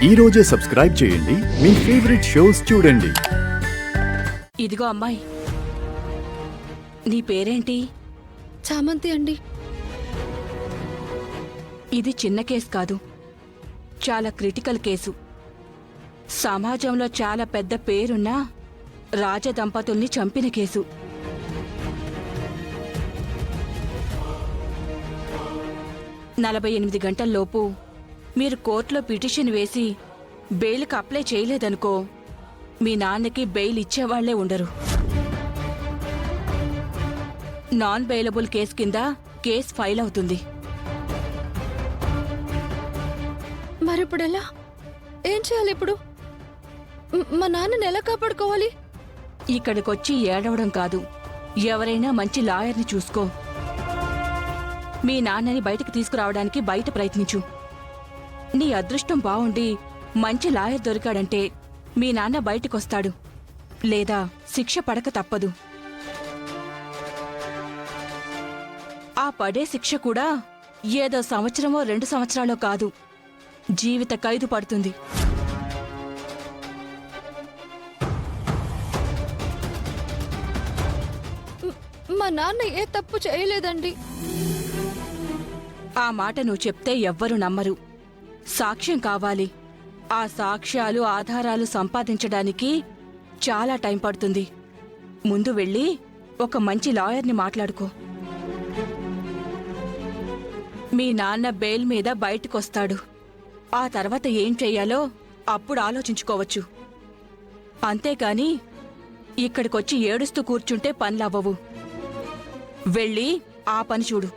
ఈ రోజే సబ్స్క్రైబ్ చేయండి, మీ ఫేవరెట్ షోస్ చూడండి. ఇదిగో అమ్మాయి, నీ పేరేంటి? చామంతి అండి. ఇది చిన్న కేసు కాదు, చాలా క్రిటికల్ కేసు. సమాజంలో చాలా పెద్ద పేరున్న రాజదంపతుల్ని చంపిన కేసు. నలభై 48 గంటల్లోపు మీరు కోర్టులో పిటిషన్ వేసి బెయిల్కి అప్లై చేయలేదనుకో, మీ నాన్నకి బెయిల్ ఇచ్చేవాళ్లే ఉండరు. నాన్ బెయిలబుల్ కేసు కింద కేసు ఫైల్ అవుతుంది. మరిప్పుడు ఎలా? ఏం చేయాలి ఇప్పుడు? మా నాన్నని ఎలా కాపాడుకోవాలి? ఇక్కడికొచ్చి ఏడవడం కాదు, ఎవరైనా మంచి లాయర్ని చూసుకో. మీ నాన్నని బయటకు తీసుకురావడానికి బయట ప్రయత్నించు. నీ అదృష్టం బావుండి మంచి లాయర్ దొరికాడంటే మీ నాన్న బయటకొస్తాడు, లేదా శిక్ష పడక తప్పదు. ఆ పడే శిక్ష కూడా ఏదో సంవత్సరమో 2 సంవత్సరాలో కాదు, జీవిత ఖైదు పడుతుంది. మా నాన్న ఏ తప్పు చేయలేదండి. ఆ మాట నువ్వు చెప్తే ఎవ్వరూ నమ్మరు. సాక్ష్యం కావాలి. ఆ సాక్ష్యాలు ఆధారాలు సంపాదించడానికి చాలా టైం పడుతుంది. ముందు వెళ్ళి ఒక మంచి లాయర్ని మాట్లాడుకో. మీ నాన్న బెయిల్ మీద బయటకొస్తాడు. ఆ తర్వాత ఏం చెయ్యాలో అప్పుడు ఆలోచించుకోవచ్చు. అంతేకాని ఇక్కడికొచ్చి ఏడుస్తూ కూర్చుంటే పనులవ్వవు. వెళ్ళి ఆ పని చూడు.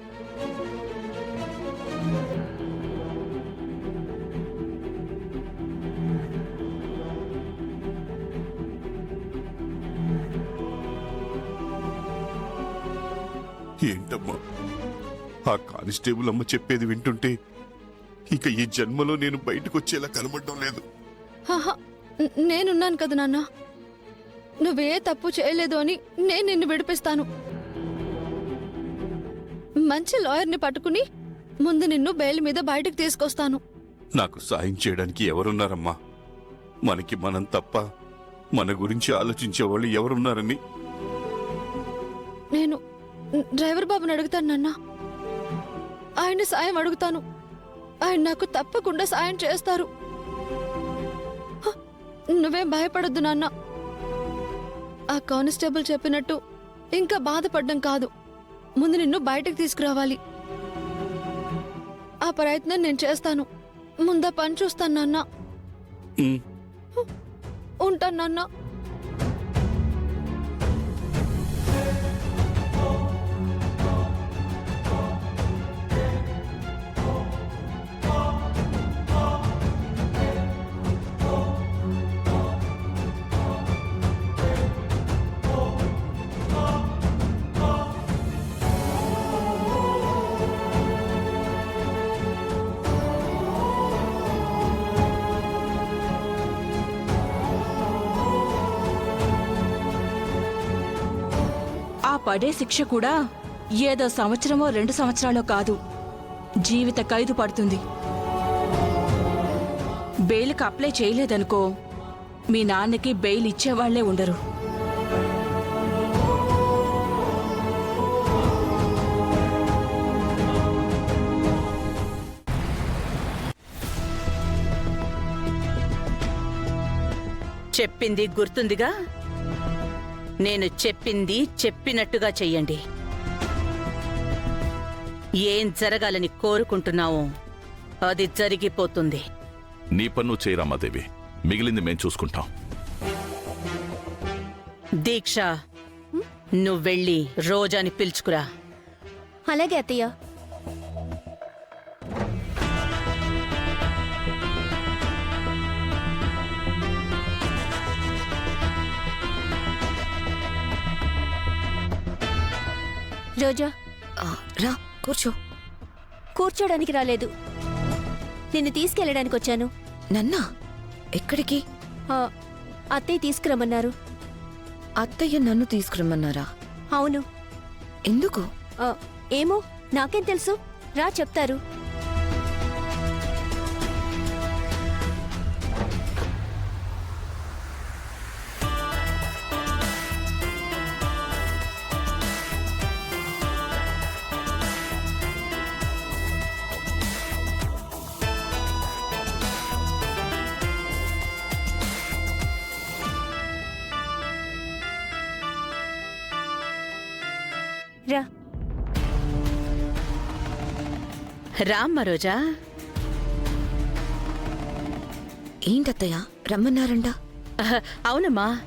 ఏంటమ్మా, ఆ కానిస్టేబుల్ అమ్మ చెప్పేది వింటుంటే ఇక ఈ జన్మలో నేను బయటకు వచ్చేలా కనబడడం లేదు. ఆహా, నేనున్నాను కదా నాన్న. నువ్వే తప్పు చేయలేదు అని నేను నిన్ను విడిపిస్తాను. మంచి లాయర్ని పట్టుకుని ముందు నిన్ను బెయిల్ మీద బయటకు తీసుకొస్తాను. నాకు సాయం చేయడానికి ఎవరున్నారమ్మా? మనకి మనం తప్ప మన గురించి ఆలోచించేవాళ్ళు ఎవరున్నారని. నేను డ్రైవర్ బాబుని అడుగుతాను నాన్న. ఆయన సాయం అడుగుతాను. ఆయన నాకు తప్పకుండా సాయం చేస్తారు. నువ్వేం భయపడొద్దు నాన్న. ఆ కానిస్టేబుల్ చెప్పినట్టు ఇంకా బాధపడ్డం కాదు, ముందు నిన్ను బయటకు తీసుకురావాలి. ఆ ప్రయత్నం నేను చేస్తాను. ముందా పని చూస్తాను నాన్న. ఉంటాను నాన్న. ఆ పడే శిక్ష కూడా ఏదో సంవత్సరమో 2 సంవత్సరాలో కాదు, జీవిత ఖైదు పడుతుంది. బెయిల్కి అప్లై చేయలేదనుకో, మీ నాన్నకి బెయిల్ ఇచ్చేవాళ్లే ఉండరు. చెప్పింది గుర్తుందిగా? నేను చెప్పింది చెప్పినట్టుగా చెయ్యండి. ఏం జరగాలని కోరుకుంటున్నావో అది జరిగిపోతుంది. నీ పన్ను చేయరామాదేవి, మిగిలింది మేం చూసుకుంటాం. దీక్ష, నువ్వెళ్ళి రోజాని పిలుచుకురా. అలాగే అత్తయ్య. రోజా, రా కూర్చో. కూర్చోడానికి రాలేదు, నిన్ను తీసుకెళ్ళడానికి వచ్చాను. నన్నా? ఎక్కడికి? అత్తయ్య తీసుకురమ్మన్నారు. అత్తయ్య నన్ను తీసుకురమ్మన్నారా? అవును. ఎందుకు? ఏమో, నాకేం తెలుసు. రా చెప్తారు. రా. రామ్మ రోజా. ఏంటత్తయ్య రమ్మన్నారంట? అవునమ్మా,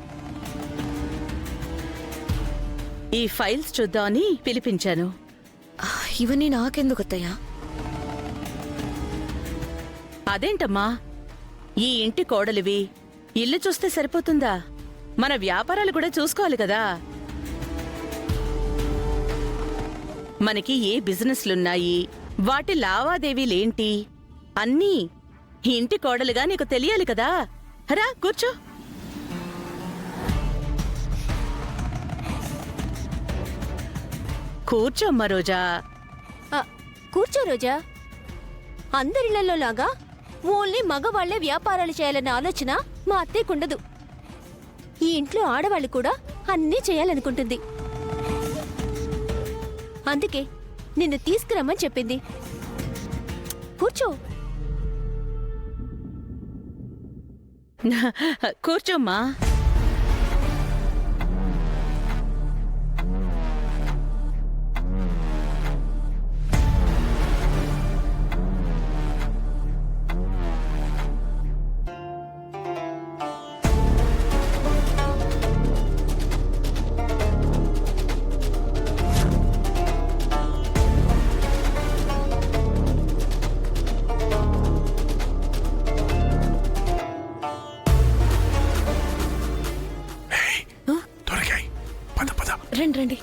ఈ ఫైల్స్ చూద్దామని పిలిపించాను. ఇవన్నీ నాకెందుకు అత్తయ్య? అదేంటమ్మా, ఈ ఇంటి కోడలివి, ఇల్లు చూస్తే సరిపోతుందా? మన వ్యాపారాలు కూడా చూసుకోవాలి కదా. మనకి ఏ బిజినెస్లున్నాయి, వాటి లావాదేవీలేంటి అన్నీ ఇంటి కోడలుగా నీకు తెలియాలి కదా. రా కూర్చో. కూర్చోమ్మా రోజా. ఆ, కూర్చో రోజా. అందరిళ్లలో లాగా ఓన్లీ మగవాళ్లే వ్యాపారాలు చేయాలన్న ఆలోచన మా అత్తయ్యకుండదు. ఈ ఇంట్లో ఆడవాళ్ళు కూడా అన్నీ చేయాలనుకుంటుంది. అందుకే నిన్ను తీసుకురమ్మని చెప్పింది. కూర్చో. కూర్చోమ్మా. రండి రండి.